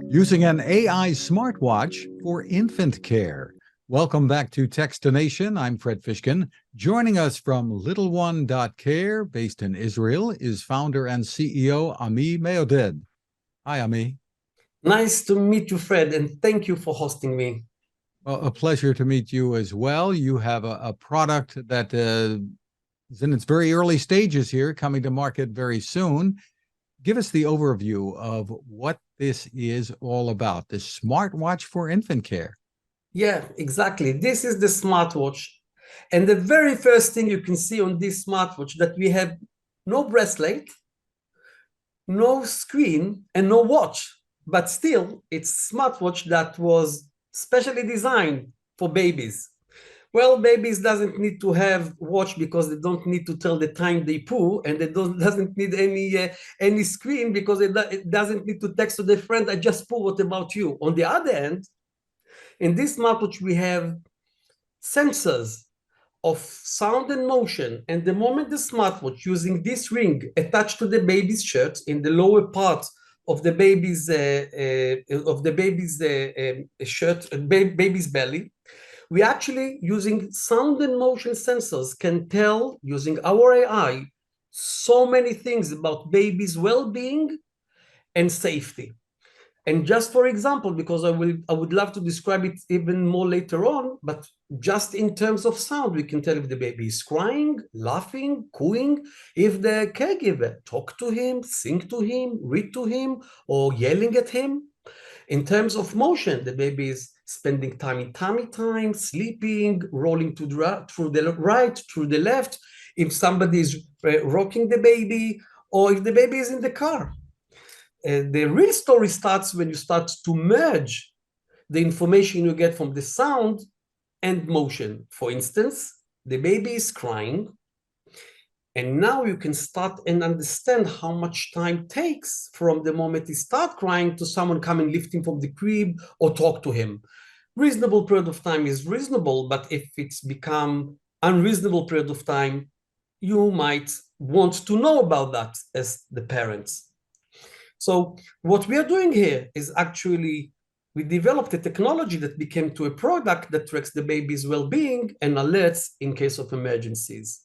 Using an AI smartwatch for infant care. Welcome back to Techstination. I'm Fred Fishkin. Joining us from LittleOne.Care, based in Israel, is founder and CEO Ami Meoded. Hi, Ami. Nice to meet you, Fred, and thank you for hosting me. Well, a pleasure to meet you as well. You have a product that is in its very early stages here, coming to market very soon. Give us the overview of what this is all about, this smartwatch for infant care. Yeah, exactly. This is the smartwatch. And the very first thing you can see on this smartwatch that we have no bracelet, no screen, and no watch. But still, it's a smartwatch that was specially designed for babies. Well, babies doesn't need to have watch because they don't need to tell the time they poo, and they doesn't need any screen because it doesn't need to text to their friend, I just poo, what about you? On the other hand, in this smartwatch, we have sensors of sound and motion. And the moment the smartwatch using this ring attached to the baby's shirt in the lower part of the baby's shirt, baby's belly, we actually using sound and motion sensors can tell using our AI so many things about baby's well-being and safety. And just for example, because I would love to describe it even more later on, but just in terms of sound, we can tell if the baby is crying, laughing, cooing, if the caregiver talk to him, sing to him, read to him, or yelling at him. In terms of motion, the baby is spending time in tummy time, sleeping, rolling through the right, through the left, if somebody is rocking the baby, or if the baby is in the car. The real story starts when you start to merge the information you get from the sound and motion. For instance, the baby is crying, and now you can start and understand how much time takes from the moment he starts crying to someone come and lift him from the crib or talk to him. Reasonable period of time is reasonable, but if it's become unreasonable period of time, you might want to know about that as the parents. So what we are doing here is actually we developed a technology that became to a product that tracks the baby's well-being and alerts in case of emergencies.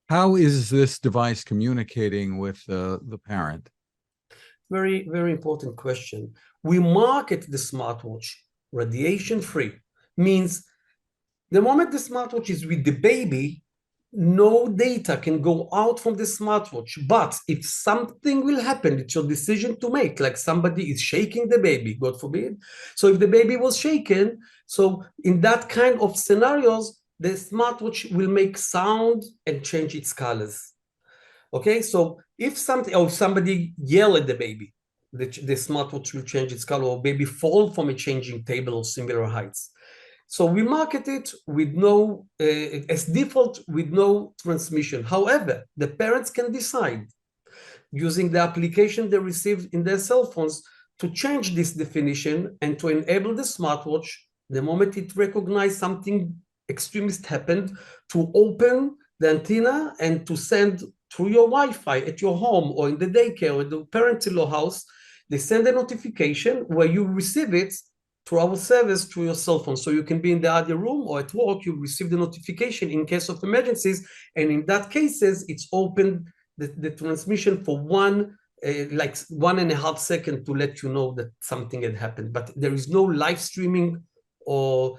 How is this device communicating with the parent? Very, very important question. We market the smartwatch radiation-free, means the moment the smartwatch is with the baby, no data can go out from the smartwatch. But if something will happen, it's your decision to make, like somebody is shaking the baby, God forbid. So if the baby was shaken, so in that kind of scenarios, the smartwatch will make sound and change its colors. Okay, so if somebody yell at the baby, the smartwatch will change its color, or baby fall from a changing table or similar heights. So we market it with no, as default, with no transmission. However, the parents can decide using the application they receive in their cell phones to change this definition and to enable the smartwatch, the moment it recognizes something extremist happened, to open the antenna and to send through your Wi-Fi at your home or in the daycare or the parent-in-law house. They send a notification where you receive it through our service through your cell phone. So you can be in the other room or at work, you receive the notification in case of emergencies. And in that cases, it's open the transmission for like 1.5 seconds to let you know that something had happened. But there is no live streaming or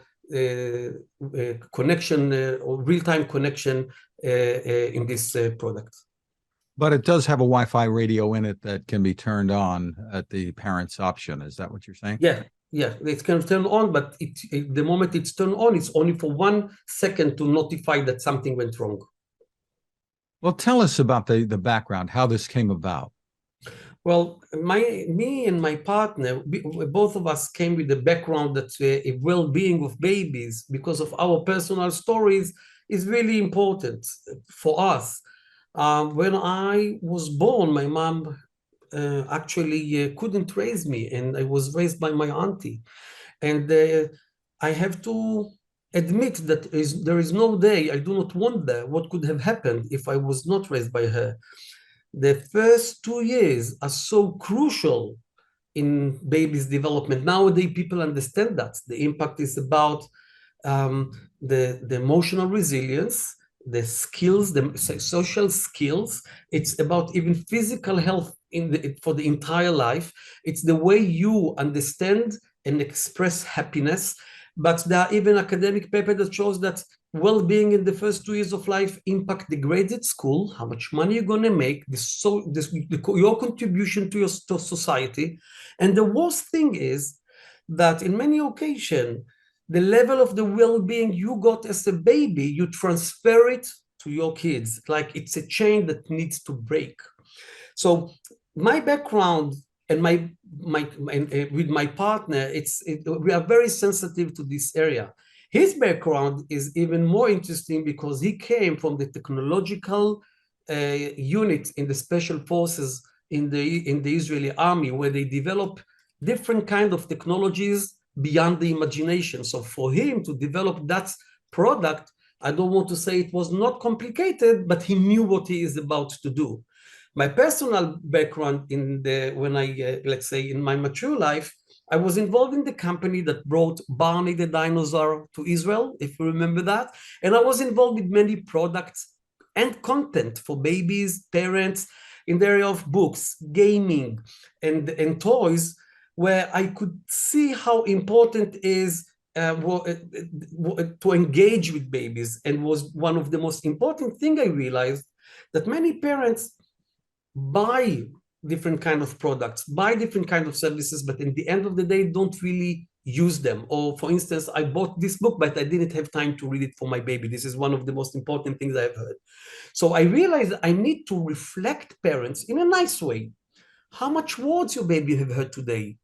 connection or real-time connection in this product. But it does have a Wi-Fi radio in it that can be turned on at the parent's option. Is that what you're saying? Yeah, it can turn on, but the moment it's turned on, it's only for 1 second to notify that something went wrong. Well, tell us about the background, how this came about. Well, me and my partner, both of us came with the background that a well-being of babies, because of our personal stories, is really important for us. When I was born, my mom actually couldn't raise me, and I was raised by my auntie. And I have to admit that there is no day I do not wonder what could have happened if I was not raised by her. The first 2 years are so crucial in babies' development. Nowadays, people understand that the impact is about the emotional resilience, the skills, the social skills. It's about even physical health for the entire life. It's the way you understand and express happiness. But there are even academic paper that shows that well-being in the first 2 years of life impact the grades at school, how much money you're going to make, your contribution to your society. And the worst thing is that in many occasions, the level of the well-being you got as a baby, you transfer it to your kids. Like it's a chain that needs to break. So my background and with my partner, we are very sensitive to this area. His background is even more interesting because he came from the technological unit in the special forces in the Israeli army, where they develop different kind of technologies beyond the imagination. So for him to develop that product, I don't want to say it was not complicated, but he knew what he is about to do. My personal background when I, let's say in my mature life, I was involved in the company that brought Barney the dinosaur to Israel, if you remember that. And I was involved with many products and content for babies, parents, in the area of books, gaming, and toys, where I could see how important it is to engage with babies. And was one of the most important thing I realized, that many parents buy different kind of products, buy different kind of services, but in the end of the day, don't really use them. Or for instance, I bought this book, but I didn't have time to read it for my baby. This is one of the most important things I've heard. So I realized I need to reflect parents in a nice way. How much words your baby have heard today?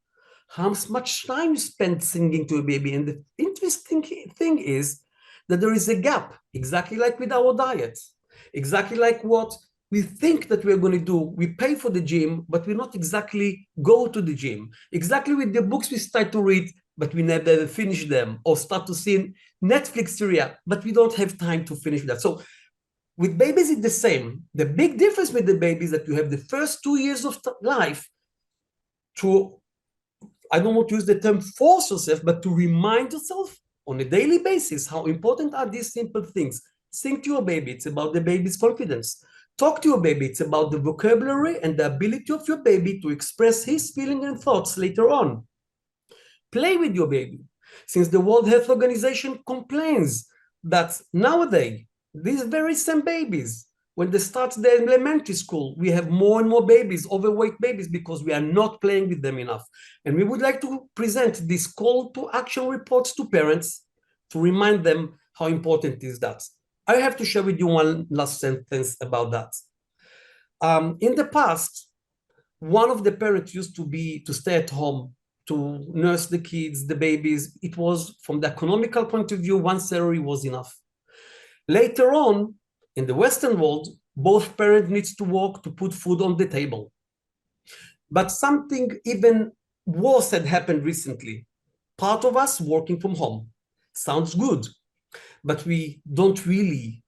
How much time you spend singing to a baby? And the interesting thing is that there is a gap, exactly like with our diets, exactly like what we think that we're going to do. We pay for the gym, but we not exactly go to the gym. Exactly with the books we start to read, but we never finish them, or start to see Netflix series, but we don't have time to finish that. So with babies, it's the same. The big difference with the baby is that you have the first 2 years of life to, I don't want to use the term force yourself, but to remind yourself on a daily basis how important are these simple things. Sing to your baby, it's about the baby's confidence. Talk to your baby, it's about the vocabulary and the ability of your baby to express his feelings and thoughts later on. Play with your baby. Since the World Health Organization complains that nowadays, these very same babies, when they start the elementary school, we have more and more babies, overweight babies, because we are not playing with them enough. And we would like to present this call to action reports to parents to remind them how important is that. I have to share with you one last sentence about that. In the past, one of the parents used to stay at home to nurse the kids, the babies. It was, from the economical point of view, one salary was enough. Later on, in the Western world, both parents need to work to put food on the table. But something even worse had happened recently. Part of us working from home. Sounds good, but we don't really.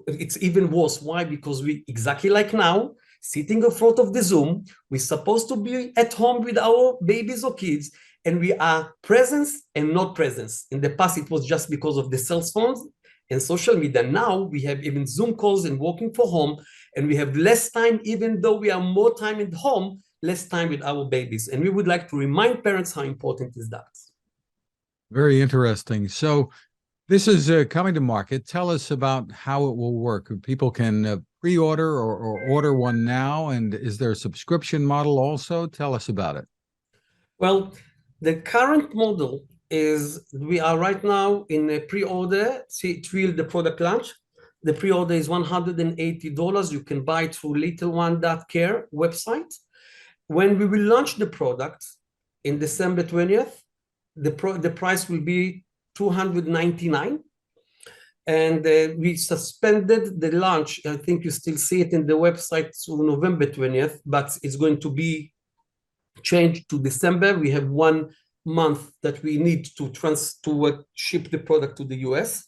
It's even worse. Why? Because we, exactly like now, sitting in front of the Zoom, we're supposed to be at home with our babies or kids, and we are presence and not presence. In the past, it was just because of the cell phones and social media. Now we have even Zoom calls and working from home, and we have less time, even though we are more time at home, less time with our babies. And we would like to remind parents how important is that. Very interesting. So this is coming to market. Tell us about how it will work. People can pre-order or order one now. And is there a subscription model also? Tell us about it. Well, the current model is we are right now in a pre-order till the product launch. The pre-order is $180. You can buy it through LittleOne.Care website. When we will launch the product in December 20th, the price will be $299. And we suspended the launch. I think you still see it in the website through November 20th, but it's going to be changed to December. We have 1 month that we need to ship the product to the US.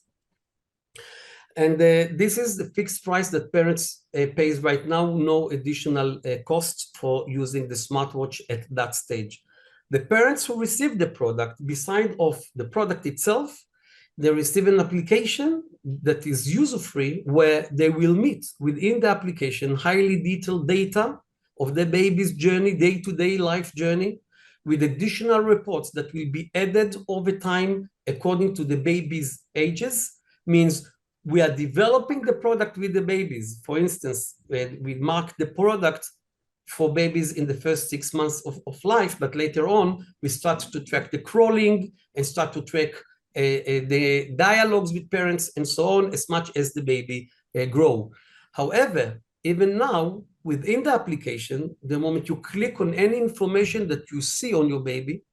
And this is the fixed price that parents pays right now, no additional costs for using the smartwatch at that stage. The parents who receive the product, beside of the product itself, they receive an application that is user-free where they will meet within the application highly detailed data of the baby's journey, day-to-day life journey, with additional reports that will be added over time according to the baby's ages. Means we are developing the product with the babies. For instance, we mark the product for babies in the first 6 months of life, but later on, we start to track the crawling and start to track the dialogues with parents and so on, as much as the baby grow. However, even now, within the application, the moment you click on any information that you see on your baby,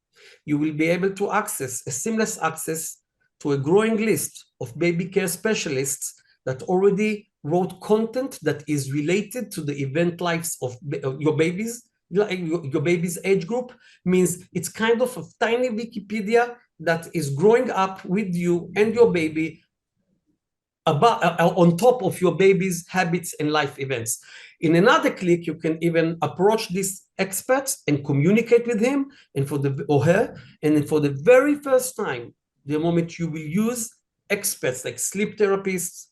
you will be able to access a seamless access to a growing list of baby care specialists that already wrote content that is related to the event lives of your babies, your baby's age group. Means it's kind of a tiny Wikipedia that is growing up with you and your baby on top of your baby's habits and life events. In another click, you can even approach these experts and communicate with him and or her. And then for the very first time, the moment you will use experts like sleep therapists,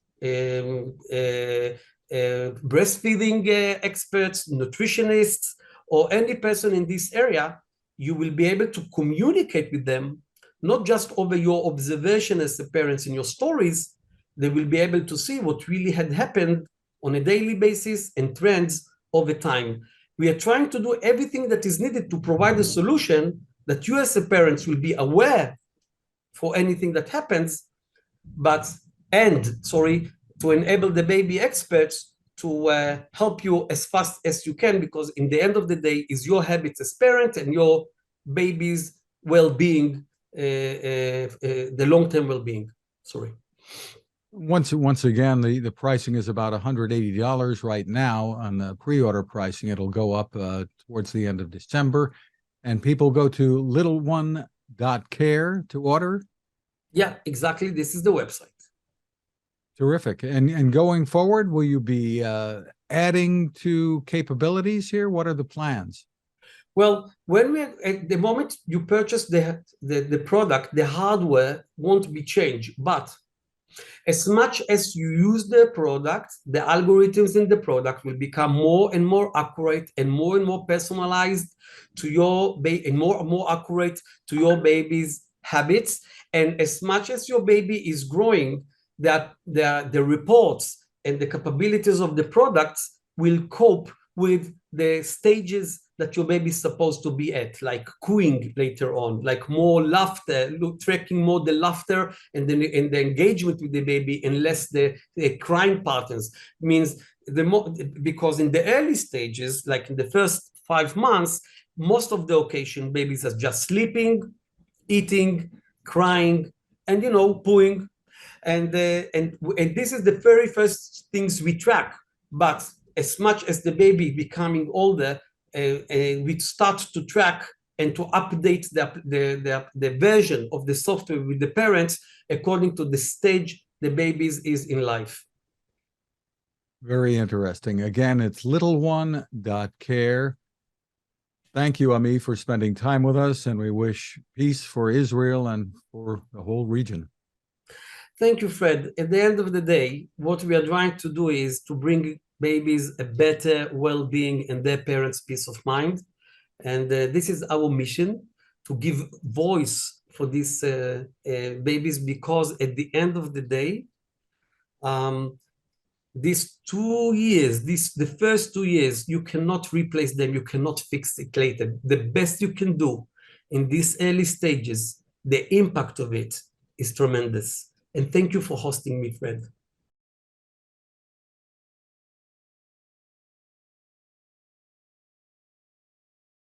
breastfeeding experts, nutritionists, or any person in this area, you will be able to communicate with them, not just over your observation as the parents in your stories. They will be able to see what really had happened on a daily basis and trends over time. We are trying to do everything that is needed to provide a solution that you as a parents will be aware for anything that happens, to enable the baby experts to help you as fast as you can, because in the end of the day is your habits as parent and your baby's well-being, the long-term well-being. Sorry. Once again, the pricing is about $180 right now on the pre-order pricing. It'll go up towards the end of December, and people go to LittleOne.Care to order. Yeah, exactly. This is the website. Terrific. And going forward, will you be adding to capabilities here? What are the plans? Well, at the moment you purchase the product, the hardware won't be changed, but as much as you use the product, the algorithms in the product will become more and more accurate and more personalized to your baby, and more accurate to your baby's habits. And as much as your baby is growing, that the reports and the capabilities of the products will cope with the stages that your baby is supposed to be at, like cooing later on, like more laughter, tracking more the laughter and the engagement with the baby, and less the crying patterns. Means because in the early stages, like in the first 5 months, most of the occasion babies are just sleeping, eating, crying, and pooing, and this is the very first things we track. But as much as the baby becoming older, we start to track and to update the version of the software with the parents according to the stage the baby is in life. Very interesting. Again, it's LittleOne.Care. Thank you, Ami, for spending time with us, and we wish peace for Israel and for the whole region. Thank you, Fred. At the end of the day, what we are trying to do is to bring babies a better well-being and their parents peace of mind. And this is our mission, to give voice for these babies, because at the end of the day, these 2 years, the first 2 years, you cannot replace them, you cannot fix it later. The best you can do in these early stages, the impact of it is tremendous. And thank you for hosting me, Fred.